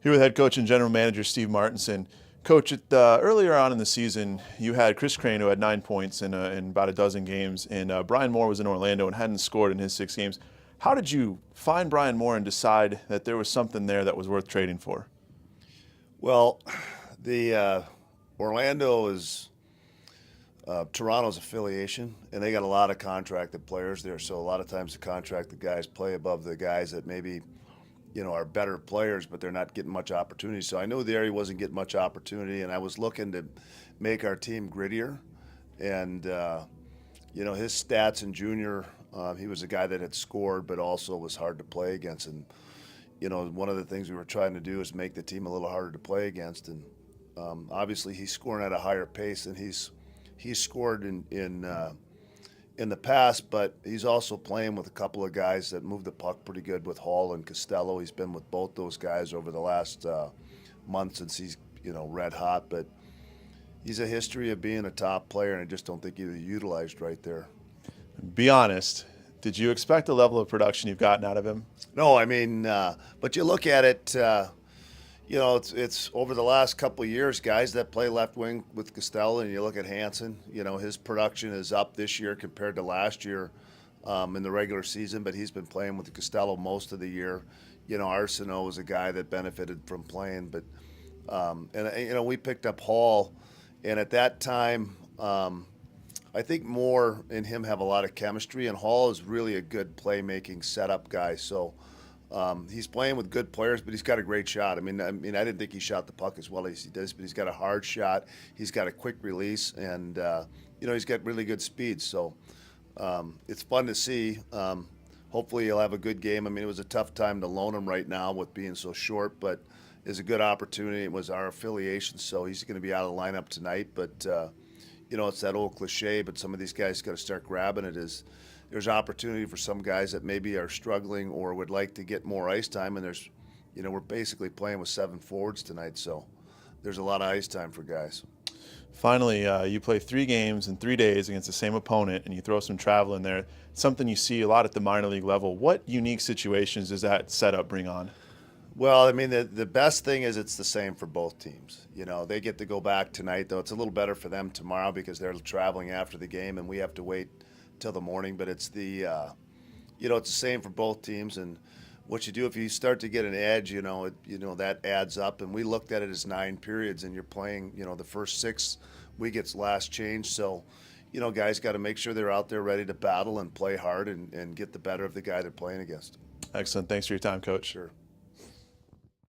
Here with head coach and general manager Steve Martinson. Coach, earlier on in the season, you had Chris Crane, who had 9 points in about a dozen games, and Brian Moore was in Orlando and hadn't scored in his 6 games. How did you find Brian Moore and decide that there was something there that was worth trading for? Well, the Orlando is Toronto's affiliation, and they got a lot of contracted players there. So a lot of times the contracted guys play above the guys that maybe are better players, but they're not getting much opportunity. So I knew there he wasn't getting much opportunity, and I was looking to make our team grittier. And his stats in junior, he was a guy that had scored, but also was hard to play against. And one of the things we were trying to do is make the team a little harder to play against. And obviously, he's scoring at a higher pace than he's scored in the past, but he's also playing with a couple of guys that move the puck pretty good with Hall and Costello. He's been with both those guys over the last month since he's red hot, but he's a history of being a top player, and I just don't think he was utilized right there. Be honest. Did you expect the level of production you've gotten out of him? No, I mean, but you look at it, it's over the last couple of years, guys that play left wing with Costello, and you look at Hansen, his production is up this year compared to last year in the regular season, but he's been playing with Costello most of the year. Arsenault was a guy that benefited from playing, but we picked up Hall, and at that time, I think Moore and him have a lot of chemistry, and Hall is really a good playmaking setup guy. So he's playing with good players, but he's got a great shot. I didn't think he shot the puck as well as he does, but he's got a hard shot. He's got a quick release, and he's got really good speed. So it's fun to see. Hopefully he'll have a good game. It was a tough time to loan him right now with being so short, but it's a good opportunity. It was our affiliation, so he's going to be out of the lineup tonight. But it's that old cliche, but some of these guys got to start grabbing it. There's opportunity for some guys that maybe are struggling or would like to get more ice time, and we're basically playing with 7 forwards tonight, so there's a lot of ice time for guys. Finally, you play 3 games in 3 days against the same opponent, and you throw some travel in there. It's something you see a lot at the minor league level. What unique situations does that setup bring on? Well, the best thing is it's the same for both teams. They get to go back tonight, though it's a little better for them tomorrow because they're traveling after the game, and we have to wait till the morning. But it's it's the same for both teams. And what you do if you start to get an edge, that adds up. And we looked at it as 9 periods, and you're playing, the first 6 we get last change. So, guys got to make sure they're out there ready to battle and play hard and get the better of the guy they're playing against. Excellent. Thanks for your time, Coach. Sure.